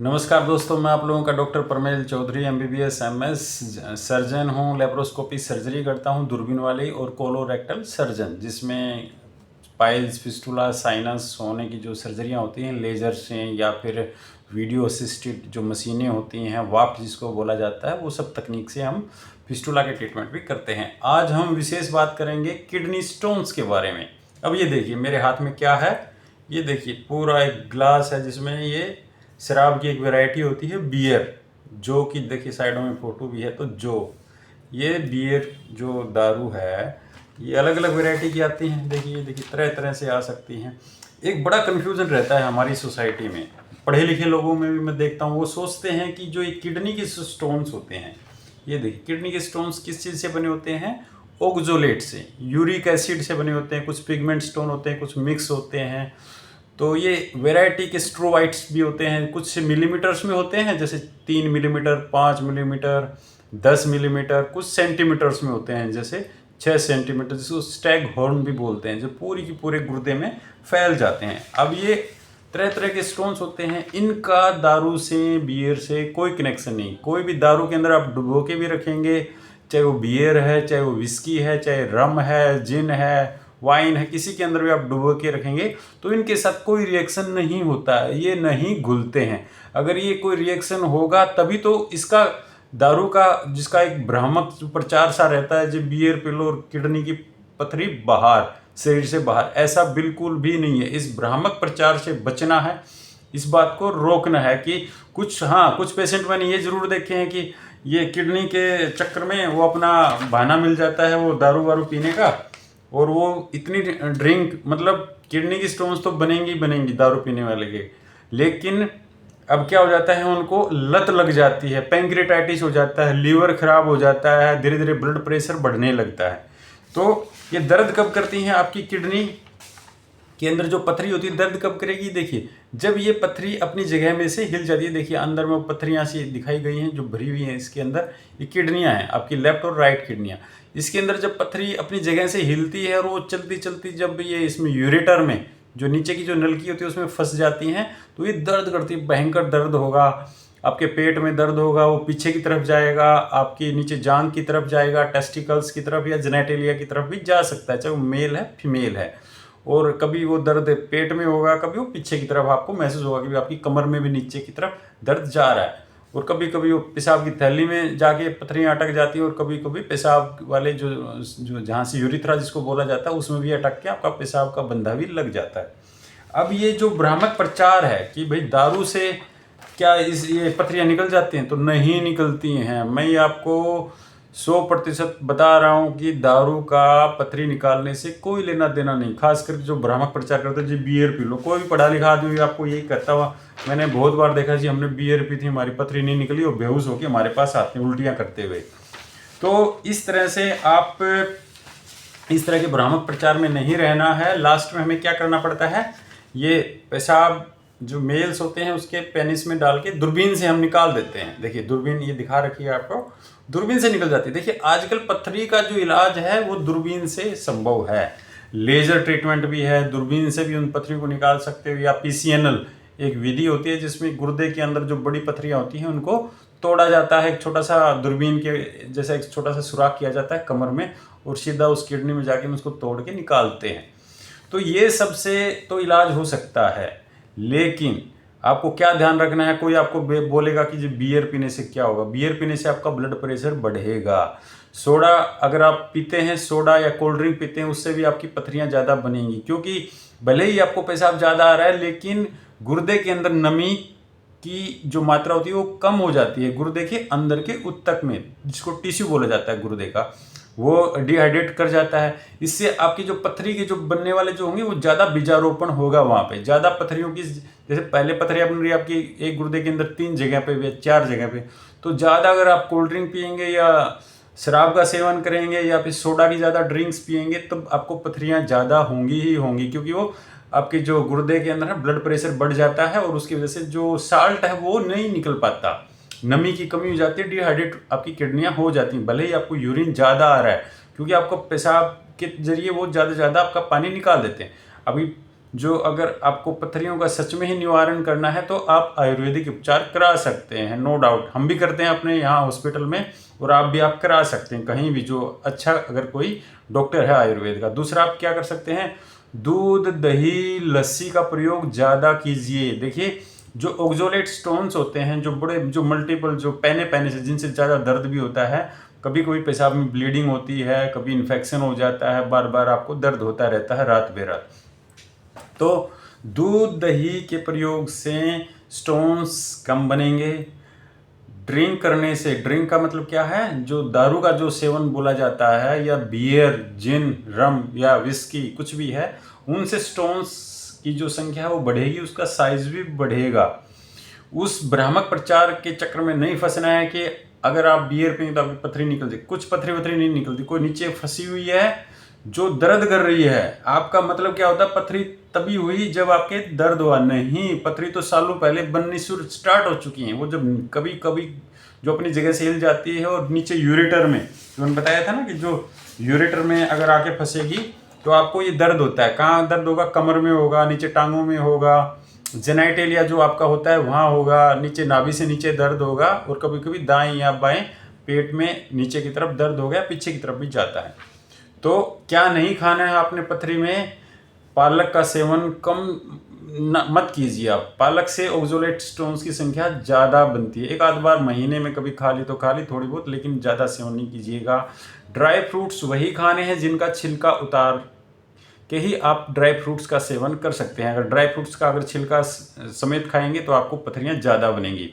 नमस्कार दोस्तों, मैं आप लोगों का doctor Parmel Chaudhary MBBS MS surgeon हूँ। लेप्रोस्कोपी सर्जरी करता हूँ, दूरबीन वाली और कोलोरेक्टल सर्जन, जिसमें पाइल्स, फिस्टुला, साइनस होने की जो सर्जरियाँ होती हैं लेजर से या फिर वीडियो असिस्टेड जो मशीनें होती हैं, वाफ्ट जिसको बोला जाता है, वो सब तकनीक से हम फिस्टुला के ट्रीटमेंट भी करते हैं। आज हम विशेष बात करेंगे किडनी स्टोन्स के बारे में। अब ये देखिए मेरे हाथ में क्या है, ये देखिए पूरा एक ग्लास है जिसमें ये शराब की एक वैरायटी होती है बियर, जो कि देखिए साइडों में फोटो भी है। तो जो ये बियर जो दारू है, ये अलग अलग वैरायटी की आती हैं। देखिए तरह तरह से आ सकती हैं। एक बड़ा कन्फ्यूज़न रहता है हमारी सोसाइटी में, पढ़े लिखे लोगों में भी मैं देखता हूँ, वो सोचते हैं कि जो ये किडनी के स्टोन्स होते हैं, ये देखिए किडनी के स्टोन्स किस चीज़ से बने होते हैं? ओक्सोलेट से, यूरिक एसिड से बने होते हैं। कुछ पिगमेंट स्टोन होते हैं, कुछ मिक्स होते हैं। तो ये वैरायटी के स्ट्रोवाइट्स भी होते हैं, कुछ मिलीमीटर्स में होते हैं, जैसे 3 मिलीमीटर, 5 मिलीमीटर, 10 मिलीमीटर, कुछ सेंटीमीटर्स में होते हैं, जैसे 6 सेंटीमीटर, जिसको स्टैग हॉर्न भी बोलते हैं, जो पूरी की पूरे गुर्दे में फैल जाते हैं। अब ये तरह तरह के स्टोन्स होते हैं, इनका दारू से, बियर से कोई कनेक्शन नहीं। कोई भी दारू के अंदर आप डुबो के भी रखेंगे, चाहे वो बियर है, चाहे वो विस्की है, चाहे रम है, जिन है, वाइन है, किसी के अंदर भी आप डुबो के रखेंगे तो इनके साथ कोई रिएक्शन नहीं होता है, ये नहीं घुलते हैं। अगर ये कोई रिएक्शन होगा तभी तो इसका दारू का, जिसका एक भ्रामक प्रचार सा रहता है, जो बियर पी लो और किडनी की पथरी बाहर, शरीर से बाहर, ऐसा बिल्कुल भी नहीं है। इस भ्रामक प्रचार से बचना है, इस बात को रोकना है कि कुछ पेशेंट मैंने ये जरूर देखे हैं कि ये किडनी के चक्कर में वो अपना बहाना मिल जाता है वो दारू वारू पीने का, और वो इतनी ड्रिंक, मतलब किडनी की स्टोन्स तो बनेंगी बनेंगी दारू पीने वाले के, लेकिन अब क्या हो जाता है, उनको लत लग जाती है, पैंक्रेटाइटिस हो जाता है, लीवर खराब हो जाता है, धीरे धीरे ब्लड प्रेशर बढ़ने लगता है। तो ये दर्द कब करती हैं? आपकी किडनी के अंदर जो पथरी होती है दर्द कब करेगी? देखिए जब ये पथरी अपनी जगह में से हिल जाती है। देखिए अंदर में पथरियाँ सी दिखाई गई हैं जो भरी हुई हैं इसके अंदर, ये किडनियाँ हैं आपकी, लेफ्ट और राइट किडनियाँ। इसके अंदर जब पथरी अपनी जगह से हिलती है और वो चलती चलती जब ये इसमें यूरेटर में जो नीचे की जो नलकी होती है उसमें फंस जाती हैं, तो ये दर्द करती है, भयंकर दर्द होगा। आपके पेट में दर्द होगा, वो पीछे की तरफ जाएगा, आपकी नीचे जांघ की तरफ जाएगा, टेस्टिकल्स की तरफ या जेनेटेलिया की तरफ भी जा सकता है, चाहे वो मेल है फीमेल है। और कभी वो दर्द पेट में होगा, कभी वो पीछे की तरफ आपको महसूस होगा कि आपकी कमर में भी नीचे की तरफ दर्द जा रहा है। और कभी कभी वो पेशाब की थैली में जाके पथरियाँ अटक जाती है, और कभी कभी पेशाब वाले जो जो जहाँ से यूरिथ्रा जिसको बोला जाता है उसमें भी अटक के आपका पेशाब का बंधा भी लग जाता है। अब ये जो भ्रामक प्रचार है कि भाई दारू से क्या ये पथरियाँ निकल जाती हैं, तो नहीं निकलती हैं। मैं ये आपको 100% बता रहा हूँ कि दारू का पथरी निकालने से कोई लेना देना नहीं। खासकर जो भ्रामक प्रचार करते हैं जी बियर पी लो, कोई भी पढ़ा लिखा आदमी आपको यही कहता हुआ मैंने बहुत बार देखा जी, हमने बियर पी थी, हमारी पथरी नहीं निकली, और बेहोश होकर हमारे पास आते हैं उल्टियाँ करते हुए। तो इस तरह से आप इस तरह के भ्रामक प्रचार में नहीं रहना है। लास्ट में हमें क्या करना पड़ता है, ये पेशाब जो मेल्स होते हैं उसके पेनिस में डाल के दूरबीन से हम निकाल देते हैं। देखिए दूरबीन ये दिखा रखी है आपको, दूरबीन से निकल जाती है। देखिए आजकल पथरी का जो इलाज है वो दूरबीन से संभव है, लेजर ट्रीटमेंट भी है, दूरबीन से भी उन पथरी को निकाल सकते हो, या PCNL एक विधि होती है जिसमें गुर्दे के अंदर जो बड़ी पथरियाँ होती हैं उनको तोड़ा जाता है, एक छोटा सा दूरबीन के जैसा एक छोटा सा सुराख किया जाता है कमर में, और सीधा उस किडनी में जाके उसको तोड़ के निकालते हैं। तो ये सबसे तो इलाज हो सकता है, लेकिन आपको क्या ध्यान रखना है, कोई आपको बोलेगा कि जी बियर पीने से क्या होगा, बियर पीने से आपका ब्लड प्रेशर बढ़ेगा। सोडा अगर आप पीते हैं, सोडा या कोल्ड ड्रिंक पीते हैं, उससे भी आपकी पथरियाँ ज़्यादा बनेंगी, क्योंकि भले ही आपको पेशाब ज़्यादा आ रहा है लेकिन गुर्दे के अंदर नमी की जो मात्रा होती है वो कम हो जाती है गुर्दे के अंदर के उत्तक में, जिसको टिश्यू बोला जाता है गुर्दे का, वो डिहाइड्रेट कर जाता है। इससे आपकी जो पथरी के जो बनने वाले जो होंगे वो ज़्यादा बीजारोपण होगा वहाँ पे, ज़्यादा पथरियों की, जैसे पहले पथरियाँ बन रही है आपकी एक गुर्दे के अंदर 3 जगह पे या 4 जगह पे, तो ज़्यादा अगर आप कोल्ड ड्रिंक पियेंगे या शराब का सेवन करेंगे या फिर सोडा की ज़्यादा ड्रिंक्स पियेंगे तो आपको पथरियाँ ज़्यादा होंगी ही होंगी, क्योंकि वो आपके जो गुर्दे के अंदर है ब्लड प्रेशर बढ़ जाता है और उसकी वजह से जो साल्ट है वो नहीं निकल पाता, नमी की कमी हो जाती है, डिहाइड्रेट आपकी किडनियाँ हो जाती हैं। भले ही आपको यूरिन ज़्यादा आ रहा है, क्योंकि आपको पेशाब के जरिए वो ज़्यादा आपका पानी निकाल देते हैं। अभी जो अगर आपको पथरियों का सच में ही निवारण करना है तो आप आयुर्वेदिक उपचार करा सकते हैं, नो डाउट। हम भी करते हैं अपने यहाँ हॉस्पिटल में, और आप भी आप करा सकते हैं कहीं भी, जो अच्छा अगर कोई डॉक्टर है आयुर्वेद का। दूसरा आप क्या कर सकते हैं, दूध, दही, लस्सी का प्रयोग ज़्यादा कीजिए। देखिए जो ऑक्सोलेट स्टोन्स होते हैं, जो बड़े, जो मल्टीपल, जो पहने से, जिनसे ज़्यादा दर्द भी होता है, कभी कभी पेशाब में ब्लीडिंग होती है, कभी इन्फेक्शन हो जाता है, बार बार आपको दर्द होता रहता है रात बेरात, तो दूध दही के प्रयोग से स्टोन्स कम बनेंगे। ड्रिंक करने से, ड्रिंक का मतलब क्या है, जो दारू का जो सेवन बोला जाता है, या बियर, जिन, रम या विस्की कुछ भी है, उनसे स्टोन्स की जो संख्या है वो बढ़ेगी, उसका साइज भी बढ़ेगा। उस भ्रामक प्रचार के चक्कर में नहीं फंसना है कि अगर आप बियर पिएंगे तो आपकी पथरी निकलती। कुछ पथरी वथरी नहीं निकलती, कोई नीचे फंसी हुई है जो दर्द कर रही है। आपका मतलब क्या होता है, पथरी तभी हुई जब आपके दर्द हुआ। नहीं, पथरी तो सालों पहले बननी शुरू स्टार्ट हो चुकी हैं। वो जब कभी कभी जो अपनी जगह से हिल जाती है, और नीचे यूरेटर में, जो मैंने बताया था ना कि जो यूरेटर में अगर आके फंसेगी तो आपको ये दर्द होता है। कहाँ दर्द होगा, कमर में होगा, नीचे टांगों में होगा, जेनाइटेलिया जो आपका होता है वहाँ होगा, नीचे नाभि से नीचे दर्द होगा, और कभी कभी दाएं या बाएं पेट में नीचे की तरफ दर्द हो गया, पीछे की तरफ भी जाता है। तो क्या नहीं खाना है आपने पथरी में, पालक का सेवन मत कीजिए आप। पालक से ऑक्सोलेट स्टोन्स की संख्या ज़्यादा बनती है। एक आध बार महीने में कभी खा ली तो खा ली थोड़ी बहुत, लेकिन ज़्यादा सेवन नहीं कीजिएगा। ड्राई फ्रूट्स वही खाने हैं जिनका छिलका उतार के ही आप ड्राई फ्रूट्स का सेवन कर सकते हैं। अगर ड्राई फ्रूट्स का अगर छिलका समेत खाएंगे तो आपको पथरियाँ ज़्यादा बनेंगी।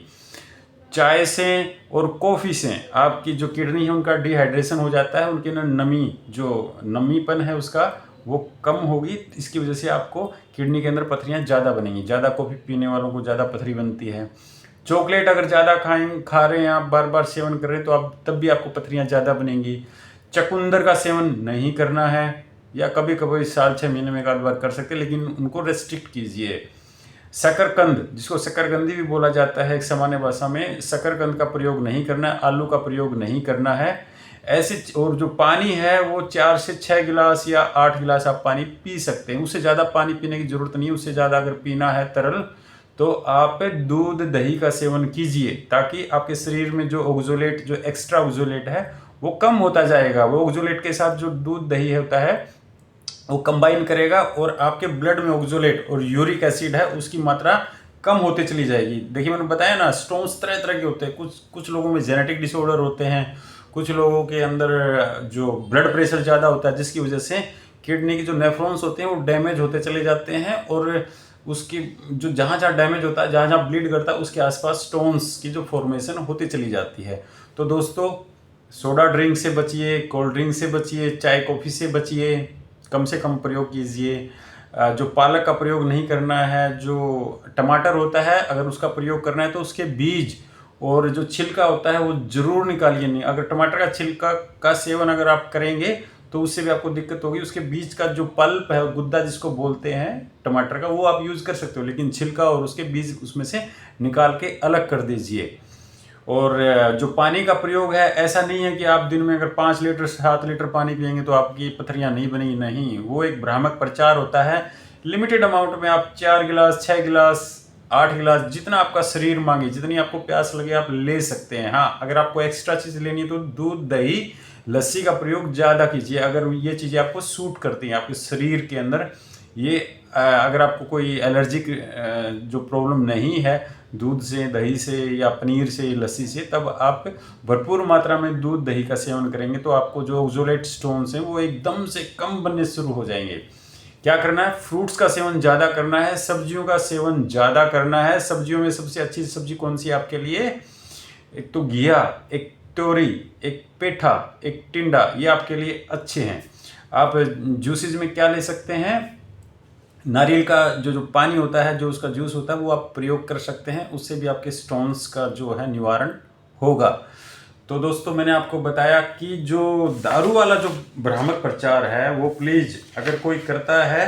चाय से और कॉफ़ी से आपकी जो किडनी है उनका डिहाइड्रेशन हो जाता है, उनके अंदर नमी, जो नमीपन है उसका वो कम होगी। इसकी वजह से आपको किडनी के अंदर पथरियाँ ज़्यादा बनेंगी। ज़्यादा कॉफ़ी पीने वालों को ज़्यादा पथरी बनती है। चॉकलेट अगर ज़्यादा खा रहे हैं आप, बार बार सेवन कर रहे हैं, तो आप तब भी आपको पथरियाँ ज़्यादा बनेंगी। चकुंदर का सेवन नहीं करना है, या कभी कभी साल 6 महीने में एक आध बार कर सकते हैं, लेकिन उनको रेस्ट्रिक्ट कीजिए। शकरकंद, जिसको शकरकंदी भी बोला जाता है एक सामान्य भाषा में, शकरकंद का प्रयोग नहीं करना है, आलू का प्रयोग नहीं करना है। ऐसे, और जो पानी है वो 4 से 6 गिलास या 8 गिलास आप पानी पी सकते हैं। उससे ज़्यादा पानी पीने की ज़रूरत नहीं है। उससे ज़्यादा अगर पीना है तरल, तो आप दूध दही का सेवन कीजिए, ताकि आपके शरीर में जो ऑक्सोलेट, जो एक्स्ट्रा ऑक्सोलेट है वो कम होता जाएगा। वो ऑक्सोलेट के साथ जो दूध दही होता है वो कंबाइन करेगा, और आपके ब्लड में ऑक्सोलेट और यूरिक एसिड है उसकी मात्रा कम होते चली जाएगी। देखिए मैंने बताया ना, स्टोन्स तरह तरह के होते हैं। कुछ लोगों में जेनेटिक डिसऑर्डर होते हैं, कुछ लोगों के अंदर जो ब्लड प्रेशर ज़्यादा होता है, जिसकी वजह से किडनी के जो नेफ्रॉन्स होते हैं वो डैमेज होते चले जाते हैं, और उसकी जो जहाँ जहाँ डैमेज होता है, जहाँ जहाँ ब्लीड करता है, उसके आसपास स्टोन्स की जो फॉर्मेशन होती चली जाती है। तो दोस्तों, सोडा ड्रिंक से बचिए, कोल्ड ड्रिंक से बचिए, चाय कॉफ़ी से बचिए, कम से कम प्रयोग कीजिए। जो पालक का प्रयोग नहीं करना है, जो टमाटर होता है अगर उसका प्रयोग करना है तो उसके बीज और जो छिलका होता है वो ज़रूर निकालिए। नहीं, अगर टमाटर का छिलका का सेवन अगर आप करेंगे तो उससे भी आपको दिक्कत होगी। उसके बीज का जो पल्प है, गुद्दा जिसको बोलते हैं टमाटर का, वो आप यूज़ कर सकते हो, लेकिन छिलका और उसके बीज उसमें से निकाल के अलग कर दीजिए। और जो पानी का प्रयोग है, ऐसा नहीं है कि आप दिन में अगर 5 लीटर 7 लीटर पानी पिएंगे तो आपकी पथरियाँ नहीं बनेंगी। नहीं, वो एक भ्रामक प्रचार होता है। लिमिटेड अमाउंट में आप 4 गिलास, 6 गिलास, 8 गिलास, जितना आपका शरीर मांगे, जितनी आपको प्यास लगे आप ले सकते हैं। हाँ, अगर आपको एक्स्ट्रा चीज़ लेनी है तो दूध दही लस्सी का प्रयोग ज़्यादा कीजिए, अगर ये चीज़ें आपको सूट करती हैं आपके शरीर के अंदर। ये अगर आपको कोई एलर्जिक जो प्रॉब्लम नहीं है दूध से, दही से या पनीर से, लस्सी से, तब आप भरपूर मात्रा में दूध दही का सेवन करेंगे तो आपको जो ऑक्सोलेट स्टोन्स हैं वो एकदम से कम बनने शुरू हो जाएंगे। क्या करना है, फ्रूट्स का सेवन ज़्यादा करना है, सब्जियों का सेवन ज़्यादा करना है। सब्जियों में सबसे अच्छी सब्जी कौन सी है आपके लिए? एक तो घिया, एक तोरी, एक पेठा, एक टिंडा, ये आपके लिए अच्छे हैं। आप जूसेज में क्या ले सकते हैं, नारियल का जो पानी होता है, जो उसका जूस होता है, वो आप प्रयोग कर सकते हैं। उससे भी आपके स्टोन्स का जो है निवारण होगा। तो दोस्तों, मैंने आपको बताया कि जो दारू वाला जो भ्रामक प्रचार है वो प्लीज़, अगर कोई करता है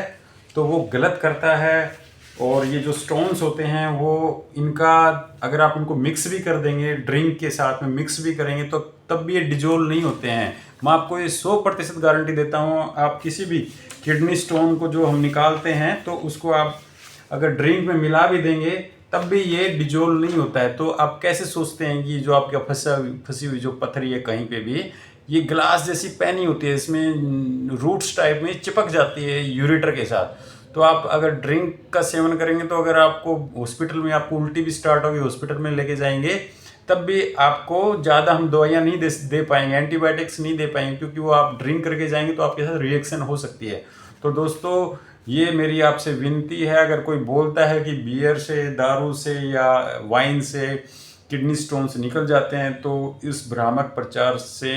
तो वो गलत करता है, और ये जो स्टोन्स होते हैं वो इनका अगर आप इनको मिक्स भी कर देंगे, ड्रिंक के साथ में मिक्स भी करेंगे तो तब भी ये डिजोल्व नहीं होते हैं। मैं आपको ये 100% गारंटी देता हूँ। आप किसी भी किडनी स्टोन को जो हम निकालते हैं तो उसको आप अगर ड्रिंक में मिला भी देंगे तब भी ये डिजोल्व नहीं होता है। तो आप कैसे सोचते हैं कि जो आपके फंसी हुई जो पथरी है कहीं पे भी, ये ग्लास जैसी पैनी होती है, इसमें रूट्स टाइप में चिपक जाती है यूरेटर के साथ। तो आप अगर ड्रिंक का सेवन करेंगे तो अगर आपको हॉस्पिटल में आपको उल्टी भी स्टार्ट होगी, हॉस्पिटल में लेके जाएंगे, तब भी आपको ज़्यादा हम दवाइयाँ नहीं दे पाएंगे, एंटीबायोटिक्स नहीं दे पाएंगे, क्योंकि वो आप ड्रिंक करके जाएंगे तो आपके साथ रिएक्शन हो सकती है। तो दोस्तों ये मेरी आपसे विनती है, अगर कोई बोलता है कि बियर से, दारू से या वाइन से किडनी स्टोन्स निकल जाते हैं तो इस भ्रामक प्रचार से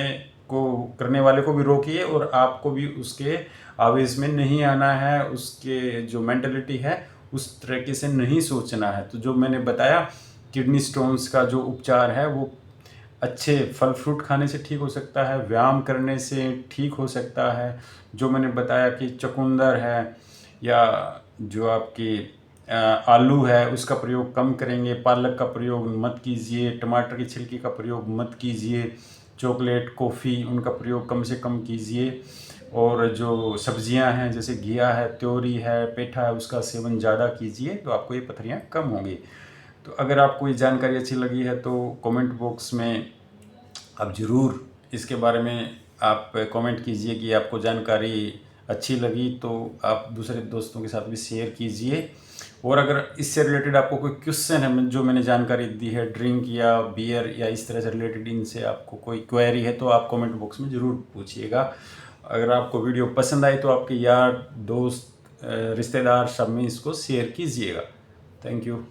को करने वाले को भी रोकिए और आपको भी उसके आवेश में नहीं आना है, उसके जो मेंटलिटी है उस तरीके से नहीं सोचना है। तो जो मैंने बताया किडनी स्टोन्स का जो उपचार है वो अच्छे फल फ्रूट खाने से ठीक हो सकता है, व्यायाम करने से ठीक हो सकता है। जो मैंने बताया कि चुकंदर है या जो आपकी आलू है उसका प्रयोग कम करेंगे, पालक का प्रयोग मत कीजिए, टमाटर की छिलकी का प्रयोग मत कीजिए, चॉकलेट, कॉफ़ी उनका प्रयोग कम से कम कीजिए, और जो सब्जियां हैं जैसे घिया है, त्योरी है, पेठा है, उसका सेवन ज़्यादा कीजिए तो आपको ये पथरियाँ कम होंगी। तो अगर आपको ये जानकारी अच्छी लगी है तो कमेंट बॉक्स में आप ज़रूर इसके बारे में आप कमेंट कीजिए कि आपको जानकारी अच्छी लगी, तो आप दूसरे दोस्तों के साथ भी शेयर कीजिए। और अगर इससे रिलेटेड आपको कोई क्वेश्चन है जो मैंने जानकारी दी है ड्रिंक या बियर या इस तरह से रिलेटेड, इनसे आपको कोई क्वेरी है तो आप कमेंट बॉक्स में ज़रूर पूछिएगा। अगर आपको वीडियो पसंद आई तो आपके यार, दोस्त, रिश्तेदार सब में इसको शेयर कीजिएगा। Thank you.